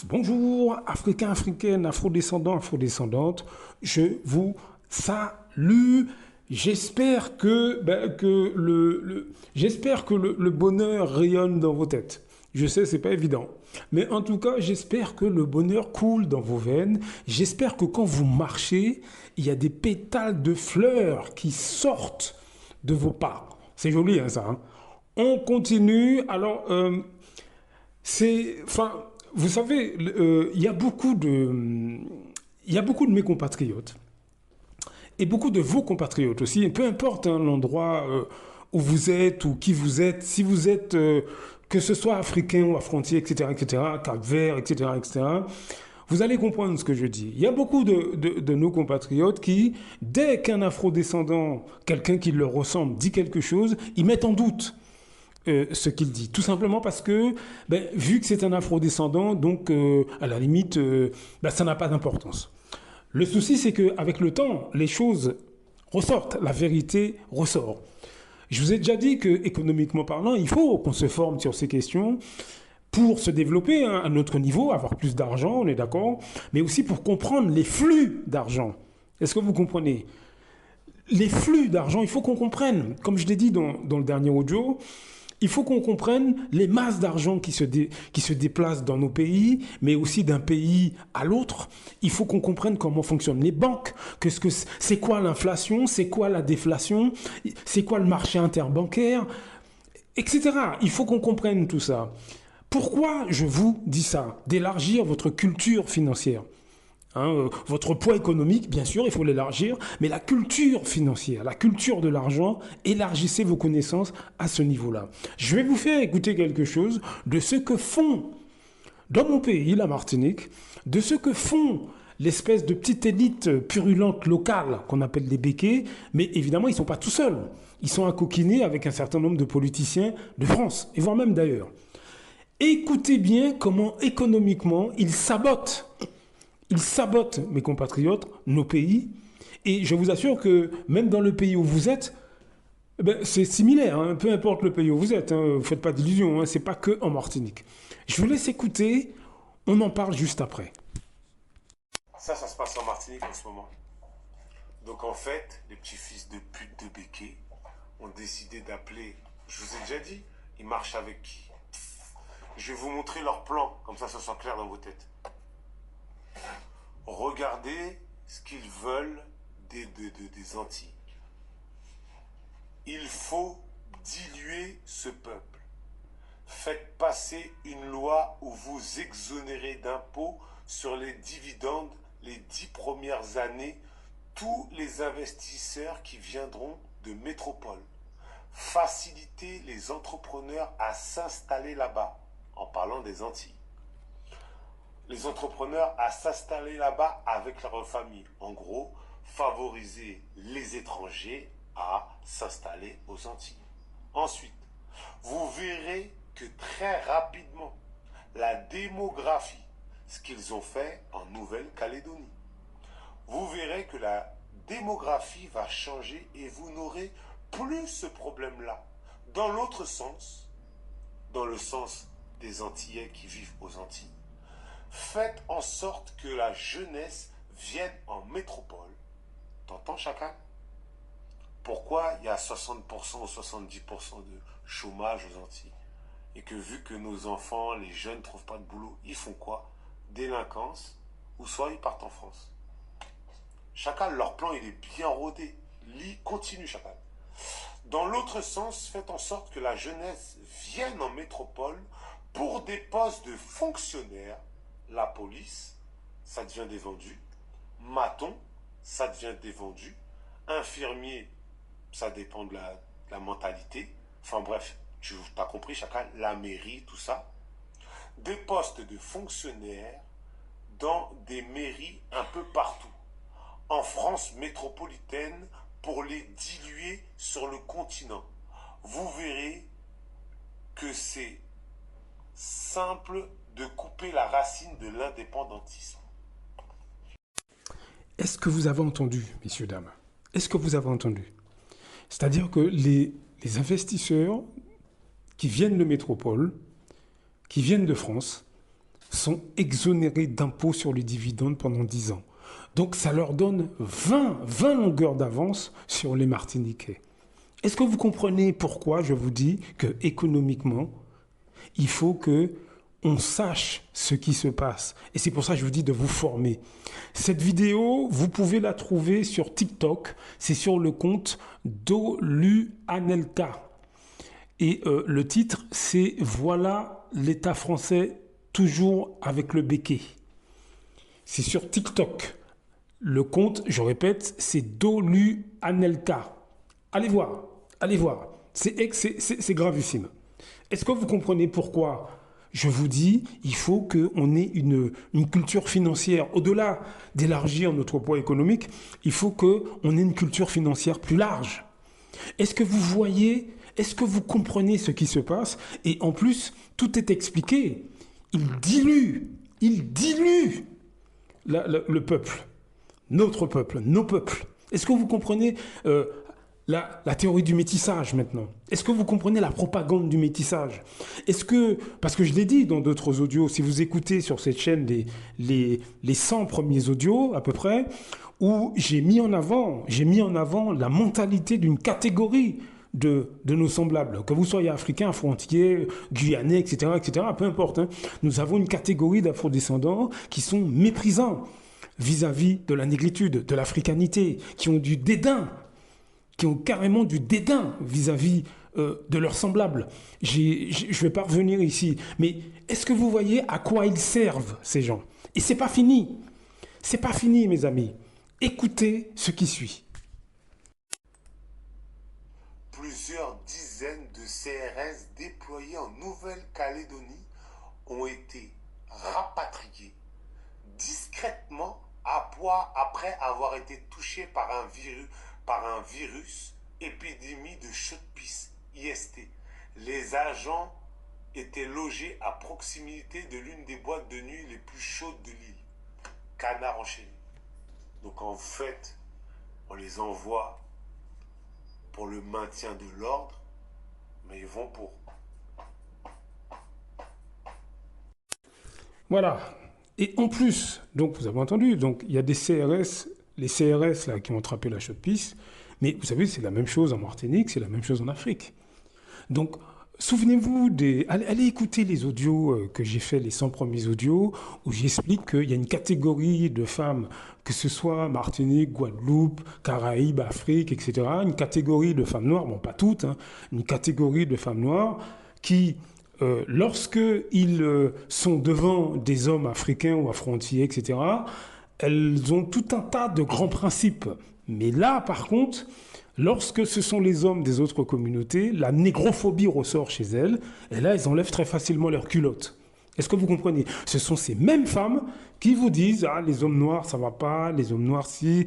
Bonjour, Africains, Africaines, Afrodescendants, Afrodescendantes, je vous salue. J'espère que le bonheur rayonne dans vos têtes. Je sais, c'est pas évident. Mais en tout cas, j'espère que le bonheur coule dans vos veines. J'espère que quand vous marchez, il y a des pétales de fleurs qui sortent de vos pas. C'est joli, hein, ça. Hein. On continue. Alors, vous savez, il y a beaucoup de mes compatriotes et beaucoup de vos compatriotes aussi, et peu importe hein, l'endroit où vous êtes ou qui vous êtes, si vous êtes, que ce soit africain ou affrontier, etc., Cap-Vert, etc., vous allez comprendre ce que je dis. Il y a beaucoup de nos compatriotes qui, dès qu'un afrodescendant, quelqu'un qui leur ressemble, dit quelque chose, ils mettent en doute ce qu'il dit. Tout simplement parce que, vu que c'est un afrodescendant, donc à la limite, ça n'a pas d'importance. Le souci, c'est qu'avec le temps, les choses ressortent, la vérité ressort. Je vous ai déjà dit que, économiquement parlant, il faut qu'on se forme sur ces questions pour se développer hein, à notre niveau, avoir plus d'argent, on est d'accord, mais aussi pour comprendre les flux d'argent. Est-ce que vous comprenez? Les flux d'argent, il faut qu'on comprenne. Comme je l'ai dit dans le dernier audio, il faut qu'on comprenne les masses d'argent qui se déplacent dans nos pays, mais aussi d'un pays à l'autre. Il faut qu'on comprenne comment fonctionnent les banques, c'est quoi l'inflation, c'est quoi la déflation, c'est quoi le marché interbancaire, etc. Il faut qu'on comprenne tout ça. Pourquoi je vous dis ça? D'élargir votre culture financière. Hein, votre poids économique, bien sûr, il faut l'élargir, mais la culture financière, la culture de l'argent, élargissez vos connaissances à ce niveau-là. Je vais vous faire écouter quelque chose de ce que font, dans mon pays, la Martinique, de ce que font l'espèce de petite élite purulente locale qu'on appelle les béquets, mais évidemment, ils ne sont pas tout seuls. Ils sont accoquinés avec un certain nombre de politiciens de France, et voire même d'ailleurs. Écoutez bien comment économiquement ils sabotent. Ils sabotent, mes compatriotes, nos pays. Et je vous assure que même dans le pays où vous êtes, c'est similaire. Hein, peu importe le pays où vous êtes. Hein, vous ne faites pas d'illusions. Hein, ce n'est pas que en Martinique. Je vous laisse écouter. On en parle juste après. Ça se passe en Martinique en ce moment. Donc en fait, les petits fils de pute de Béquet ont décidé d'appeler, je vous ai déjà dit, ils marchent avec qui? Je vais vous montrer leur plan, comme ça soit clair dans vos têtes. Regardez ce qu'ils veulent des Antilles. Il faut diluer ce peuple. Faites passer une loi où vous exonérez d'impôts sur les dividendes les 10 premières années tous les investisseurs qui viendront de métropole. Facilitez les entrepreneurs à s'installer là-bas, en parlant des Antilles. Les entrepreneurs à s'installer là-bas avec leur famille. En gros, favoriser les étrangers à s'installer aux Antilles. Ensuite, vous verrez que très rapidement, la démographie, ce qu'ils ont fait en Nouvelle-Calédonie, vous verrez que la démographie va changer et vous n'aurez plus ce problème-là. Dans l'autre sens, dans le sens des Antillais qui vivent aux Antilles, faites en sorte que la jeunesse vienne en métropole. T'entends, chacun? Pourquoi il y a 60% ou 70% de chômage aux Antilles? Et que vu que nos enfants, les jeunes ne trouvent pas de boulot, ils font quoi? Délinquance, ou soit ils partent en France. Chacun, leur plan, il est bien rodé. Continue, chacun. Dans l'autre sens, faites en sorte que la jeunesse vienne en métropole pour des postes de fonctionnaires. La police, ça devient des vendus. Maton, ça devient des vendus. Infirmier, ça dépend de la mentalité. Enfin bref, tu as compris chacun, la mairie, tout ça. Des postes de fonctionnaires dans des mairies un peu partout. En France métropolitaine, pour les diluer sur le continent. Vous verrez que c'est simple de couper la racine de l'indépendantisme. Est-ce que vous avez entendu, messieurs, dames? Est-ce que vous avez entendu? C'est-à-dire que les investisseurs qui viennent de métropole, qui viennent de France, sont exonérés d'impôts sur les dividendes pendant 10 ans. Donc ça leur donne 20 longueurs d'avance sur les Martiniquais. Est-ce que vous comprenez pourquoi je vous dis que économiquement, il faut que on sache ce qui se passe. Et c'est pour ça que je vous dis de vous former. Cette vidéo, vous pouvez la trouver sur TikTok. C'est sur le compte Doluanelka. Et le titre, c'est « Voilà l'État français toujours avec le béquet ». C'est sur TikTok. Le compte, je répète, c'est Doluanelka. Allez voir, allez voir. C'est gravissime. Est-ce que vous comprenez pourquoi je vous dis, il faut qu'on ait une culture financière. Au-delà d'élargir notre poids économique, il faut qu'on ait une culture financière plus large. Est-ce que vous voyez, est-ce que vous comprenez ce qui se passe? Et en plus, tout est expliqué. Il dilue le peuple, notre peuple, nos peuples. Est-ce que vous comprenez la théorie du métissage maintenant? Est-ce que vous comprenez la propagande du métissage? Est-ce que, parce que je l'ai dit dans d'autres audios, si vous écoutez sur cette chaîne les 100 premiers audios à peu près, où j'ai mis en avant la mentalité d'une catégorie de nos semblables, que vous soyez africain, frontier, guyanais, etc., peu importe. Hein, nous avons une catégorie d'afrodescendants qui sont méprisants vis-à-vis de la négritude, de l'africanité, qui ont du dédain, qui ont carrément du dédain vis-à-vis de leurs semblables. Je ne vais pas revenir ici, mais est-ce que vous voyez à quoi ils servent, ces gens? Et c'est pas fini. C'est pas fini, mes amis. Écoutez ce qui suit. Plusieurs dizaines de CRS déployés en Nouvelle-Calédonie ont été rapatriés discrètement après avoir été touchés par un virus épidémie de chaude-pisse, IST. Les agents étaient logés à proximité de l'une des boîtes de nuit les plus chaudes de l'île, Canard enchaîné. Donc en fait, on les envoie pour le maintien de l'ordre, mais ils vont pour. Voilà. Et en plus, donc vous avez entendu, donc il y a des CRS, les CRS là qui ont attrapé la chaude-pisse, mais vous savez, c'est la même chose en Martinique, c'est la même chose en Afrique. Donc, souvenez-vous allez écouter les audios que j'ai fait, les 100 premiers audios, où j'explique qu'il y a une catégorie de femmes, que ce soit Martinique, Guadeloupe, Caraïbes, Afrique, etc., une catégorie de femmes noires, bon pas toutes, hein, une catégorie de femmes noires qui, lorsqu'ils sont devant des hommes africains ou affrontiers, etc., elles ont tout un tas de grands principes. Mais là, par contre, lorsque ce sont les hommes des autres communautés, la négrophobie ressort chez elles, et là, elles enlèvent très facilement leurs culottes. Est-ce que vous comprenez? Ce sont ces mêmes femmes qui vous disent « Ah, les hommes noirs, ça va pas, les hommes noirs, si,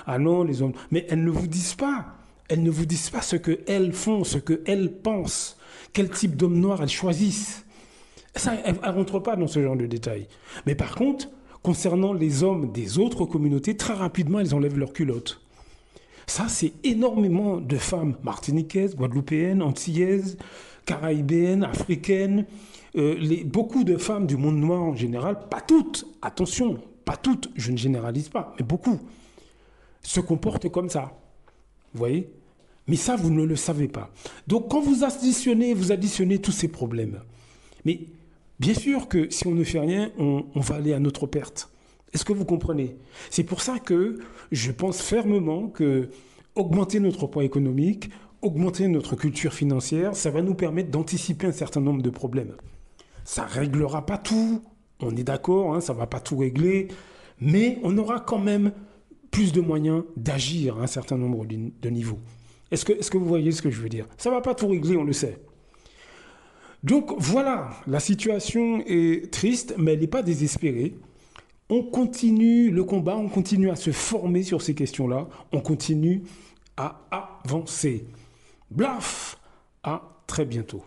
ah non, les hommes... » Mais elles ne vous disent pas. Elles ne vous disent pas ce qu'elles font, ce qu'elles pensent, quel type d'homme noir elles choisissent. Ça, elles ne rentrent pas dans ce genre de détails. Mais par contre, concernant les hommes des autres communautés, très rapidement, elles enlèvent leurs culottes. Ça, c'est énormément de femmes martiniquaises, guadeloupéennes, antillaises, caraïbéennes, africaines, beaucoup de femmes du monde noir en général, pas toutes, attention, pas toutes, je ne généralise pas, mais beaucoup, se comportent comme ça. Vous voyez? Mais ça, vous ne le savez pas. Donc, quand vous additionnez tous ces problèmes. Mais bien sûr que si on ne fait rien, on va aller à notre perte. Est-ce que vous comprenez? C'est pour ça que je pense fermement que augmenter notre poids économique, augmenter notre culture financière, ça va nous permettre d'anticiper un certain nombre de problèmes. Ça ne réglera pas tout, on est d'accord, hein, ça ne va pas tout régler, mais on aura quand même plus de moyens d'agir à un certain nombre de niveaux. Est-ce que vous voyez ce que je veux dire? Ça ne va pas tout régler, on le sait. Donc voilà, la situation est triste, mais elle n'est pas désespérée. On continue le combat, on continue à se former sur ces questions-là, on continue à avancer. Blaf! À très bientôt.